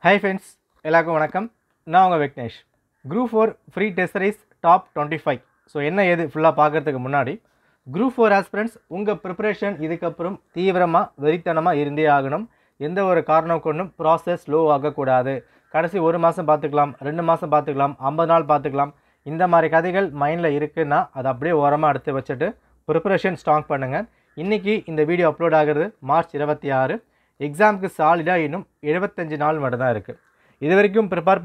Hi friends, எல்லாருக்கும் வணக்கம். நான் உங்கள் Vignesh. Group 4 free test series top 25. So என்ன ஏது ஃபுல்லாக பார்க்குறதுக்கு முன்னாடி Group 4 aspirants உங்கள் ப்ரிப்பரேஷன் இதுக்கப்புறம் தீவிரமாக வெறித்தனமாக இருந்தே ஆகணும். எந்த ஒரு காரணம் கொண்டும் ப்ராசஸ் ஸ்லோ ஆகக்கூடாது. கடைசி ஒரு மாதம் பார்த்துக்கலாம், 2 மாதம் பார்த்துக்கலாம், 50 நாள் பார்த்துக்கலாம். இந்த மாதிரி கதைகள் மைண்டில் இருக்குன்னா அதை அப்படியே ஓரமாக எடுத்து வச்சுட்டு ப்ரிப்பரேஷன் ஸ்ட்ராங் பண்ணுங்கள். இன்றைக்கி இந்த வீடியோ அப்லோட் ஆகிறது மார்ச் 26. எக்ஸாமுக்கு சாலிடாக இன்னும் 75 நாள் மட்டும் தான் இருக்குது. இது வரைக்கும் ப்ரிப்பேர்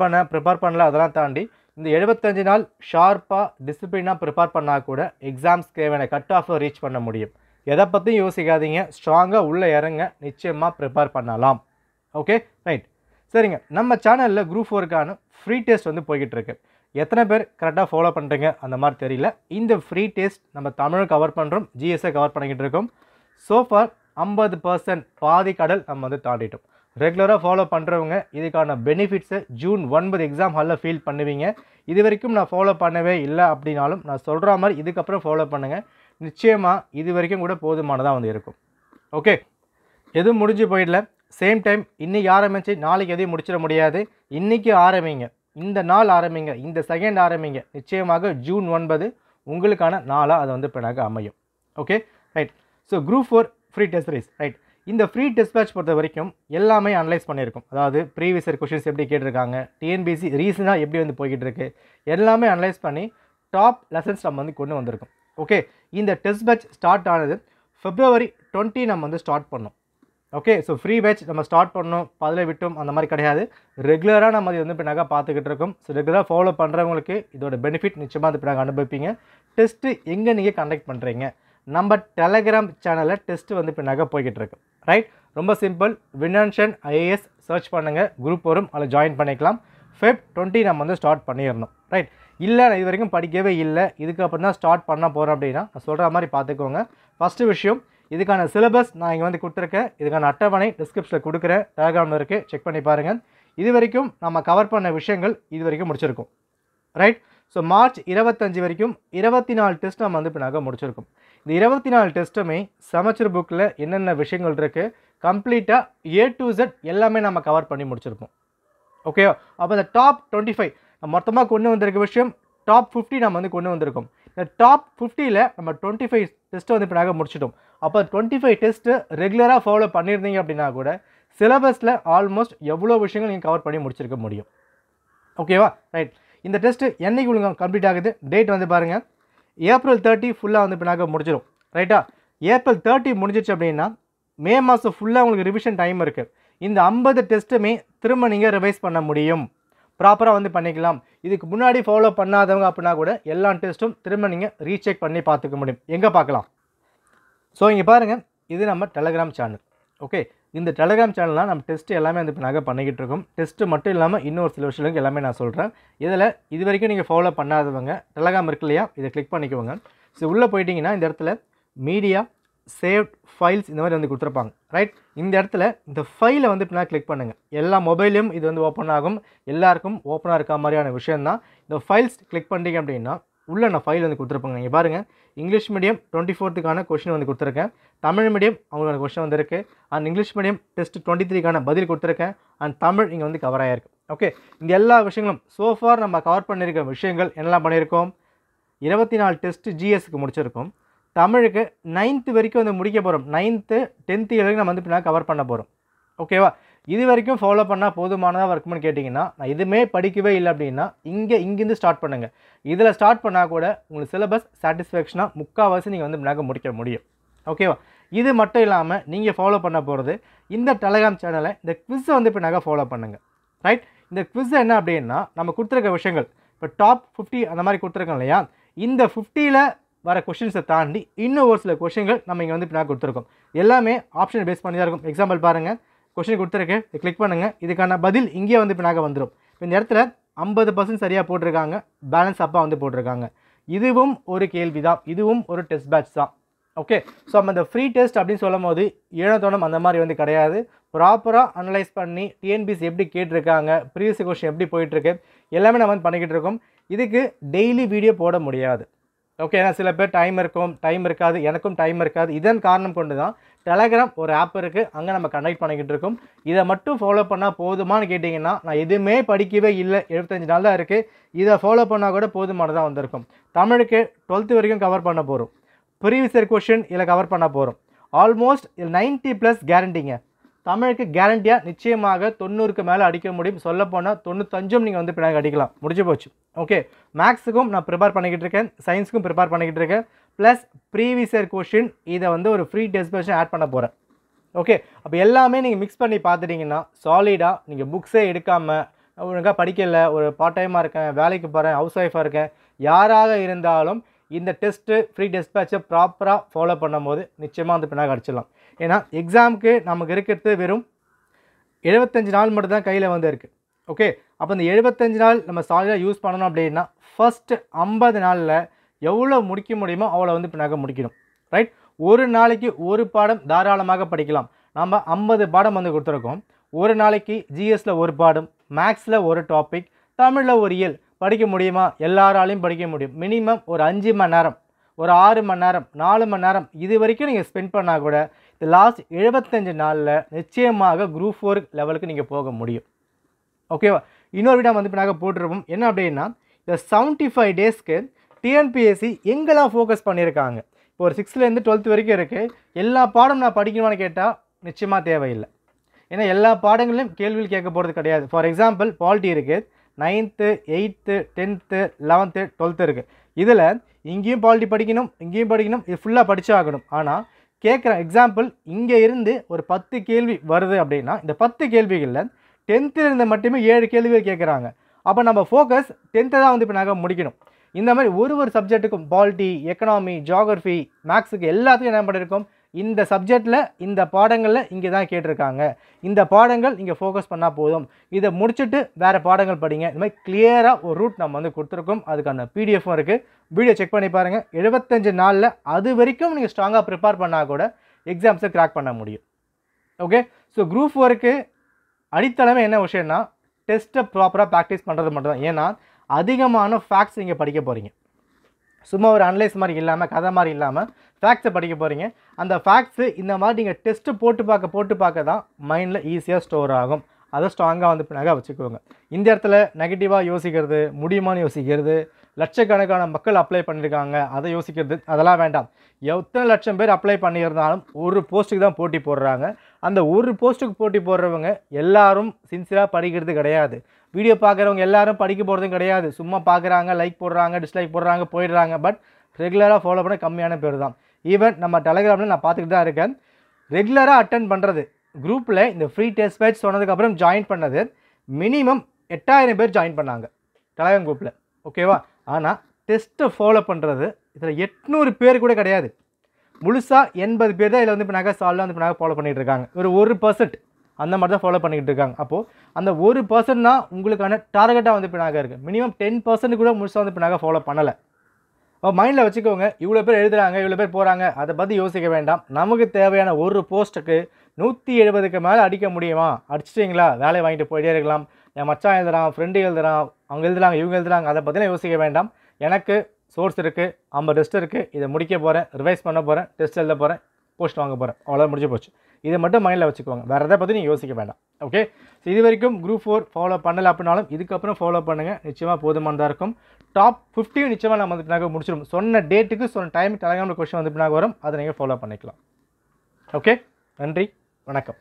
பண்ணல அதெல்லாம் தாண்டி இந்த 75 நாள் ஷார்ப்பாக டிசிப்ளினாக ப்ரிப்பேர் பண்ணால் கூட எக்ஸாம்ஸ்க்கு தேவையான கட் ஆஃபை ரீச் பண்ண முடியும். எதை பற்றியும் யோசிக்காதீங்க, ஸ்ட்ராங்காக உள்ளே இறங்க நிச்சயமாக ப்ரிப்பேர் பண்ணலாம். Okay right. சரிங்க, நம்ம சேனலில் குரூப் 4க்கான ஃப்ரீ டெஸ்ட் வந்து போய்கிட்டு இருக்கு. எத்தனை பேர் கரெக்டாக ஃபாலோ பண்ணுறீங்க அந்த மாதிரி தெரியல. இந்த ஃப்ரீ டெஸ்ட் நம்ம தமிழ் கவர் பண்ணுறோம், ஜிஎஸ்ஐ கவர் பண்ணிக்கிட்டு இருக்கோம். சோஃபார் 50% பாதி கடல் நம்ம வந்து தாண்டிட்டோம். ரெகுலராக ஃபாலோ பண்ணுறவங்க இதுக்கான பெனிஃபிட்ஸை ஜூன் 9 எக்ஸாம் ஹாலில் ஃபீல் பண்ணுவீங்க. இது வரைக்கும் நான் ஃபாலோ பண்ணவே இல்லை அப்படின்னாலும் நான் சொல்கிற மாதிரி இதுக்கப்புறம் ஃபாலோ பண்ணுங்கள். நிச்சயமாக இது வரைக்கும் கூட போதுமானதாக வந்து இருக்கும். ஓகே, எதுவும் முடிஞ்சு போயிடல. சேம் டைம் இன்றைக்கி ஆரம்பித்து நாளைக்கு எதையும் முடிச்சிட முடியாது. இன்றைக்கி ஆரம்பிங்க, இந்த நாள் ஆரம்பிங்க, இந்த செகண்ட் ஆரம்பிங்க. நிச்சயமாக ஜூன் 9 உங்களுக்கான நாளாக அது வந்து பின்னாக அமையும். Okay right. So group 4 free test series right. இந்த ஃப்ரீ டெஸ்ட் பேட்ச் பொறுத்த வரைக்கும் எல்லாமே அனலைஸ் பண்ணியிருக்கும். அதாவது ப்ரீவியஸ் இயர் கொஷின்ஸ் எப்படி கேட்டிருக்காங்க, டிஎன்பிசி ரீசனாக எப்படி வந்து போய்கிட்டு இருக்கு, எல்லாமே அனலைஸ் பண்ணி டாப் லெசன்ஸ் நம்ம வந்து கொண்டு வந்திருக்கோம். ஓகே, இந்த டெஸ்ட் பேட்ச் ஸ்டார்ட் ஆனது February 20 நம்ம வந்து ஸ்டார்ட் பண்ணோம். ஓகே, ஸோ ஃப்ரீ பேட்ச் நம்ம ஸ்டார்ட் பண்ணோம், பதில் விட்டோம் அந்த மாதிரி கிடையாது. ரெகுலராக நம்ம இது வந்து பின்னாக பார்த்துக்கிட்டு இருக்கோம். ஸோ ரெகுலராக ஃபாலோ பண்ணுறவங்களுக்கு இதோட பெனிஃபிட் நிச்சயமாக அது பின்னாக அனுபவிப்பீங்க. டெஸ்ட்டு எங்கே நீங்கள் கண்டக்ட் பண்ணுறீங்க, நம்ம டெலகிராம் சேனலில் டெஸ்ட்டு வந்து பின்னாக போய்கிட்டு இருக்கு. ரைட், ரொம்ப சிம்பிள். வினான்ஷன் ஐஏஎஸ் சர்ச் பண்ணுங்கள், குரூப் வரும், அதில் ஜாயின் பண்ணிக்கலாம். Feb 20 நம்ம வந்து ஸ்டார்ட் பண்ணிடணும். ரைட், இல்லை நான் இது வரைக்கும் படிக்கவே இல்லை, இதுக்கப்புறம் தான் ஸ்டார்ட் பண்ண போகிறேன் அப்படின்னா நான் சொல்கிற மாதிரி பார்த்துக்கோங்க. ஃபஸ்ட்டு விஷயம், இதுக்கான சிலபஸ் நான் இங்கே வந்து கொடுத்துருக்கேன். இதுக்கான அட்டவணை டிஸ்கிரிப்ஷனில் கொடுக்குறேன், டெலகிராமில் இருக்குது, செக் பண்ணி பாருங்கள். இது வரைக்கும் நம்ம கவர் பண்ண விஷயங்கள் இது வரைக்கும் முடிச்சிருக்கோம். ரைட், ஸோ மார்ச் 25 வரைக்கும் 24 டெஸ்ட் நம்ம வந்து பின்னாக முடிச்சிருக்கோம். இந்த 24 டெஸ்ட்டுமே சமச்சர் புக்கில் என்னென்ன விஷயங்கள் இருக்குது கம்ப்ளீட்டாக A to Z எல்லாமே நம்ம கவர் பண்ணி முடிச்சிருப்போம். ஓகேவா? அப்போ இந்த டாப் 25 நம்ம மொத்தமாக கொண்டு வந்திருக்க விஷயம் டாப் 50 நம்ம வந்து கொண்டு வந்திருக்கோம். இந்த டாப் 50ல் நம்ம 25 டெஸ்ட்டு வந்து பின்னாக முடிச்சிட்டோம். அப்போ 25 டெஸ்ட்டு ரெகுலராக ஃபாலோ பண்ணியிருந்தீங்க அப்படின்னா கூட சிலபஸில் ஆல்மோஸ்ட் எவ்வளோ விஷயங்கள் நீங்கள் கவர் பண்ணி முடிச்சிருக்க முடியும். ஓகேவா? ரைட், இந்த டெஸ்ட்டு என்னைக்கு உங்களுக்கு கம்ப்ளீட் ஆகுது, டேட் வந்து பாருங்கள், April 30 ஃபுல்லாக வந்து பின்னாக முடிச்சிடும். ரைட்டா? April 30 முடிஞ்சிச்சு அப்படின்னா மே மாதம் ஃபுல்லாக உங்களுக்கு ரிவிஷன் டைம் இருக்குது. இந்த 50 டெஸ்ட்டுமே திரும்ப நீங்கள் ரிவைஸ் பண்ண முடியும், ப்ராப்பராக வந்து பண்ணிக்கலாம். இதுக்கு முன்னாடி ஃபாலோ பண்ணாதவங்க அப்படின்னா கூட எல்லா டெஸ்ட்டும் திரும்ப நீங்கள் ரீசெக் பண்ணி பார்த்துக்க முடியும். எங்கே பார்க்கலாம்? ஸோ இங்கே பாருங்கள், இது நம்ம டெலகிராம் சேனல். ஓகே, இந்த டெலகிராம் சேனல்லாம் நம்ம டெஸ்ட்டு எல்லாமே வந்து பின்னாக பண்ணிக்கிட்டு இருக்கோம். டெஸ்ட்டு மட்டும் இல்லாமல் இன்னொரு சில விஷயங்களுக்கு எல்லாமே நான் சொல்கிறேன். இதில் இது வரைக்கும் நீங்கள் ஃபாலோ பண்ணாதவங்க டெலகிராம் இருக்கு இல்லையா, இதை கிளிக் பண்ணிக்கோங்க. ஸோ உள்ளே போயிட்டீங்கன்னா இந்த இடத்துல மீடியா சேவ்ட் ஃபைல்ஸ் இந்த மாதிரி வந்து கொடுத்துருப்பாங்க. ரைட், இந்த இடத்துல இந்த ஃபைலை வந்து பின்னாக கிளிக் பண்ணுங்கள். எல்லா மொபைலையும் இது வந்து ஓப்பன் ஆகும், எல்லாருக்கும் ஓப்பனாக இருக்க மாதிரியான விஷயந்தான். இந்த ஃபைல்ஸ் கிளிக் பண்ணிட்டீங்க அப்படின்னா உள்ளே நான் ஃபைல் வந்து கொடுத்துருப்பாங்க. நீங்கள் பாருங்கள், இங்கிலீஷ் மீடியம் 24க்கான கொஷின் வந்து கொடுத்துருக்கேன், தமிழ் மீடியம் அவங்களோட கொஷின் வந்து இருக்குது, அண்ட் இங்கிலீஷ் மீடியம் டெஸ்ட் 23க்கான பதில் கொடுத்துருக்கேன், அண்ட் தமிழ் இங்கே வந்து கவர் ஆகிருக்கு. ஓகே, இந்த எல்லா விஷயங்களும் சோஃபார் நம்ம கவர் பண்ணியிருக்க விஷயங்கள் என்னெல்லாம் பண்ணியிருக்கோம். 24 டெஸ்ட்டு ஜிஎஸ்க்கு முடிச்சிருக்கோம். தமிழுக்கு 9th வரைக்கும் வந்து முடிக்க போகிறோம். 9th 10th வரைக்கும் நம்ம வந்து பின்னாடி கவர் பண்ண போகிறோம். ஓகேவா? இது வரைக்கும் ஃபாலோ பண்ணால் போதுமானதாக இருக்கும்னு கேட்டிங்கன்னா, நான் இதுவுமே படிக்கவே இல்லை அப்படின்னா இங்கேருந்து ஸ்டார்ட் பண்ணுங்கள். இதில் ஸ்டார்ட் பண்ணால் கூட உங்களுக்கு சிலபஸ் சாட்டிஸ்ஃபேக்ஷனாக முக்கால்வாசி நீங்கள் வந்து பின்னாக முடிக்க முடியும். ஓகேவா? இது மட்டும் இல்லாமல் நீங்கள் ஃபாலோ பண்ண போகிறது இந்த டெலகிராம் சேனலை இந்த குவிஸை வந்து பின்னாக ஃபாலோ பண்ணுங்கள். ரைட், இந்த குவிஸ் என்ன அப்படின்னா நம்ம கொடுத்துருக்க விஷயங்கள் இப்போ டாப் 50 அந்த மாதிரி கொடுத்துருக்கோம் இல்லையா, இந்த 50ல் வர கொஷின்ஸை தாண்டி இன்னும் ஒரு சில கொஷின்கள் நம்ம இங்கே வந்து பின்னாக கொடுத்துருக்கோம். எல்லாமே ஆப்ஷன் பேஸ் பண்ணி தான் இருக்கும். எக்ஸாம்பிள் பாருங்கள், கொஷின் கொடுத்துருக்கு, இதை கிளிக் பண்ணுங்கள், இதுக்கான பதில் இங்கே வந்து பின்னாக வந்துடும். இப்போ இந்த இடத்துல 50% சரியாக போட்டிருக்காங்க, பேலன்ஸ் அப்பா வந்து போட்டிருக்காங்க. இதுவும் ஒரு கேள்வி தான், இதுவும் ஒரு டெஸ்ட் பேட்ச் தான். ஓகே, ஸோ நம்ம இந்த ஃப்ரீ டெஸ்ட் அப்படின்னு சொல்லும் போது ஏனத்தோணம் அந்த மாதிரி வந்து கிடையாது. ப்ராப்பராக அனலைஸ் பண்ணி டிஎன்பிசி எப்படி கேட்டிருக்காங்க, ப்ரீவியஸ் கொஷின் எப்படி போயிட்டுருக்கு எல்லாமே நம்ம வந்து பண்ணிக்கிட்டு இருக்கோம். இதுக்கு டெய்லி வீடியோ போட முடியாது. ஓகே, ஏன்னா சில பேர் டைம் இருக்கும், டைம் இருக்காது, எனக்கும் டைம் இருக்காது. இதன் காரணம் கொண்டு தான் டெலகிராம் ஒரு ஆப் இருக்குது, அங்கே நம்ம கண்டக்ட் பண்ணிக்கிட்டு இருக்கோம். இதை மட்டும் ஃபாலோ பண்ணால் போதுமானு கேட்டிங்கன்னா, நான் எதுவுமே படிக்கவே இல்லை, 75 நாள் தான் இருக்குது, இதை ஃபாலோ பண்ணால் கூட போதுமானதாக வந்திருக்கும். தமிழுக்கு 12th வரைக்கும் கவர் பண்ண போகிறோம். ப்ரீவியஸ் இயர் கொஷின் இதில் கவர் பண்ண போகிறோம். ஆல்மோஸ்ட் 90+ கேரண்டிங்க. தமிழுக்கு கேரண்டியாக நிச்சயமாக 90க்கு மேலே அடிக்க முடியும். சொல்லப்போனால் 95 நீங்கள் வந்து பின்னாடி அடிக்கலாம். முடிஞ்சு போச்சு. ஓகே, மேக்ஸுக்கும் நான் ப்ரிப்பேர் பண்ணிக்கிட்டு இருக்கேன், சயின்ஸுக்கும் ப்ரிப்பேர் பண்ணிக்கிட்டு இருக்கேன். ப்ளஸ் ப்ரீவியஸ் இயர் கொஷின் இதை வந்து ஒரு ஃப்ரீ டெஸ்ட் வெர்ஷன் ஆட் பண்ண போகிறேன். ஓகே, அப்போ எல்லாமே நீங்கள் மிக்ஸ் பண்ணி பார்த்துட்டிங்கன்னா சாலிடாக நீங்கள் புக்ஸே எடுக்காமல் ஒழுங்காக படிக்கலை, ஒரு பார்ட் டைமாக இருக்கேன், வேலைக்கு போகிறேன், ஹவுஸ் ஒய்ஃபாக இருக்கேன், யாராக இருந்தாலும் இந்த டெஸ்ட்டு ஃப்ரீ டெஸ்ட் பேட்சை ப்ராப்பராக ஃபாலோ பண்ணும் போது நிச்சயமாக வந்து பின்னாடி அடிச்சிடலாம். ஏன்னா எக்ஸாமுக்கு நமக்கு இருக்கிறது வெறும் 75 நாள் மட்டும் தான் கையில் வந்து இருக்குது. ஓகே, அப்போ இந்த 75 நாள் நம்ம சாலிடாக யூஸ் பண்ணணும் அப்படின்னா ஃபஸ்ட்டு 50 நாளில் எவ்வளோ முடிக்க முடியுமோ அவ்வளோ வந்து பின்னாக முடிக்கணும். ரைட், ஒரு நாளைக்கு ஒரு பாடம் தாராளமாக படிக்கலாம். நம்ம 50 பாடம் வந்து கொடுத்துருக்கோம். ஒரு நாளைக்கு ஜிஎஸில் ஒரு பாடம், மேக்ஸில் ஒரு டாபிக், தமிழில் ஒரு இயல் படிக்க முடியுமா? எல்லாராலையும் படிக்க முடியும். மினிமம் ஒரு 5 மணி நேரம், ஒரு 6 மணி நேரம், 4 மணி நேரம் இது வரைக்கும் நீங்கள் ஸ்பெண்ட் பண்ணால் கூட இந்த லாஸ்ட் 75 நாளில் நிச்சயமாக குரூப் 4 லெவலுக்கு நீங்கள் போக முடியும். ஓகேவா? இன்னொரு வீடியோ வந்து இப்போ நாங்கள் போட்டிருப்போம். என்ன அப்படின்னா, இந்த 75 டேஸ்க்கு டிஎன்பிஎஸ்சி எங்கெல்லாம் ஃபோக்கஸ் பண்ணியிருக்காங்க. இப்போ ஒரு 6லேருந்து 12th வரைக்கும் இருக்குது. எல்லா பாடம் நான் படிக்கணுமான்னு கேட்டால் நிச்சயமாக தேவையில்லை. ஏன்னா எல்லா பாடங்களிலும் கேள்விகள் கேட்க போகிறது கிடையாது. ஃபார் எக்ஸாம்பிள் பாலிட்டி இருக்குது, 9th 8th 10th 11th 12th இருக்குது. இதில் இங்கேயும் பாலிட்டி படிக்கணும், இங்கேயும் படிக்கணும், இது ஃபுல்லாக படிச்சாகணும். ஆனால் கேட்குற எக்ஸாம்பிள் இங்கே இருந்து ஒரு 10 கேள்வி வருது அப்படின்னா இந்த 10 கேள்விகளில் 10th இருந்து மட்டுமே 7 கேள்விகள் கேட்குறாங்க. அப்போ நம்ம ஃபோக்கஸ் 10th தான் வந்து இப்போ நாங்கள் முடிக்கணும். இந்த மாதிரி ஒரு சப்ஜெக்ட்டுக்கும் பாலிட்டி, எக்கனாமி, ஜியாகிரஃபி, மேக்ஸுக்கு எல்லாத்துக்கும் என்ன பண்ணியிருக்கோம், இந்த சப்ஜெக்டில் இந்த பாடங்களில் இங்கே தான் கேட்டிருக்காங்க, இந்த பாடங்கள் இங்கே ஃபோக்கஸ் பண்ணால் போதும், இதை முடிச்சுட்டு வேறு பாடங்கள் படிங்க. இந்த மாதிரி கிளியராக ஒரு ரூட் நம்ம வந்து கொடுத்துருக்கோம். அதுக்கான பிடிஎஃப்பும் இருக்குது, வீடியோ செக் பண்ணி பாருங்கள். 75 நாளில் அது வரைக்கும் நீங்கள் ஸ்ட்ராங்காக ப்ரிப்பேர் பண்ணால் கூட எக்ஸாம்ஸை கிராக் பண்ண முடியும். ஓகே, ஸோ குரூப் 4க்கு அடித்தளமே என்ன விஷயம்னா டெஸ்ட்டை ப்ராப்பராக ப்ராக்டிஸ் பண்ணுறது மட்டும் தான். ஏன்னா அதிகமான ஃபேக்ட்ஸ் நீங்கள் படிக்க போகிறீங்க. சும்மா ஒரு அனலைஸ் மாதிரி இல்லாமல், கதை மாதிரி இல்லாமல் ஃபேக்ட்ஸை படிக்க போகிறீங்க. அந்த ஃபேக்ட்ஸு இந்த மாதிரி நீங்கள் டெஸ்ட்டு போட்டு பார்க்க தான் மைண்டில் ஈஸியாக ஸ்டோர் ஆகும். அதை ஸ்ட்ராங்காக வந்து பின்னாக வச்சுக்கோங்க. இந்த இடத்துல நெகட்டிவாக யோசிக்கிறது, முடியுமான்னு யோசிக்கிறது, லட்சக்கணக்கான மக்கள் அப்ளை பண்ணியிருக்காங்க அதை யோசிக்கிறது, அதெல்லாம் வேண்டாம். எத்தனை லட்சம் பேர் அப்ளை பண்ணியிருந்தாலும் ஒரு போஸ்ட்டுக்கு தான் போட்டி போடுறாங்க. அந்த ஒரு போஸ்ட்டுக்கு போட்டி போடுறவங்க எல்லாரும் சின்சியராக படிக்கிறது கிடையாது. வீடியோ பார்க்குறவங்க எல்லாரும் படிக்க போகிறதும் கிடையாது. சும்மா பார்க்குறாங்க, லைக் போடுறாங்க, டிஸ்லைக் போடுறாங்க, போயிடுறாங்க. பட் ரெகுலராக ஃபாலோ பண்ண கம்மியான பேர் தான். ஈவன் நம்ம டெலகிராமில் நான் பார்த்துக்கிட்டு தான் இருக்கேன். ரெகுலராக அட்டன் பண்ணுறது, குரூப்பில் இந்த ஃப்ரீ டெஸ்ட் பேட்ச் சொன்னதுக்கப்புறம் ஜாயின் பண்ணது மினிமம் 8000 பேர் ஜாயின் பண்ணாங்க டெலகிராம் குரூப்பில். ஓகேவா? ஆனால் டெஸ்ட்டை ஃபாலோ பண்ணுறது இதில் 800 பேர் கூட கிடையாது. முழுசாக 80 பேர் தான் இதில் வந்து இப்போ நகை சாலில் வந்து இப்போ நகை ஃபாலோ பண்ணிகிட்டு இருக்காங்க. ஒரு 1% அந்த மாதிரி தான் ஃபாலோ பண்ணிக்கிட்டு இருக்காங்க. அப்போது அந்த 1% தான் உங்களுக்கான டார்கெட்டாக வந்து இப்போ நகை இருக்குது. மினிமம் 10% கூட முழுசாக வந்து இப்போ நகை ஃபாலோ பண்ணலை. மைண்டில் வச்சுக்கோங்க. இவ்வளோ பேர் எழுதுகிறாங்க, இவ்வளோ பேர் போகிறாங்க, அதை பற்றி யோசிக்க வேண்டாம். நமக்கு தேவையான ஒரு போஸ்ட்டுக்கு 170க்கு மேலே அடிக்க முடியுமா? அடிச்சிட்டிங்களா, வேலையை வாங்கிட்டு போயிட்டே இருக்கலாம். என் மச்சான் எழுதுறான், ஃப்ரெண்டு எழுதுறான், அவங்க எழுதுறாங்க, இவங்க எழுதுறாங்க, அதை பற்றிலாம் யோசிக்க வேண்டாம். எனக்கு சோர்ஸ் இருக்குது, 50 டெஸ்ட் இருக்குது, இதை முடிக்க போகிறேன், ரிவைஸ் பண்ண போகிறேன், டெஸ்ட் எழுத போகிறேன், போஸ்ட் வாங்க போகிறேன், அவ்வளோதான் முடிஞ்சு போச்சு. இதை மட்டும் மைண்டில் வச்சுக்கோங்க. வேறு எதை பற்றி நீங்கள் யோசிக்க வேண்டாம். ஓகே, ஸோ இது வரைக்கும் குரூப் 4 ஃபாலோ பண்ணலை அப்படின்னாலும் இதுக்கப்புறம் ஃபாலோ பண்ணுங்கள். நிச்சயமாக போதுமானதாக இருக்கும். டாப் 50 நிச்சயமாக நம்ம வந்து பின்னாக முடிச்சிடும். சொன்ன டேட்டுக்கு சொன்ன டைம் டெலகிராமில் கொஸ்டின் வந்து பின்னாக வரும். அதை நீங்கள் ஃபாலோ பண்ணிக்கலாம். ஓகே, நன்றி, வணக்கம்.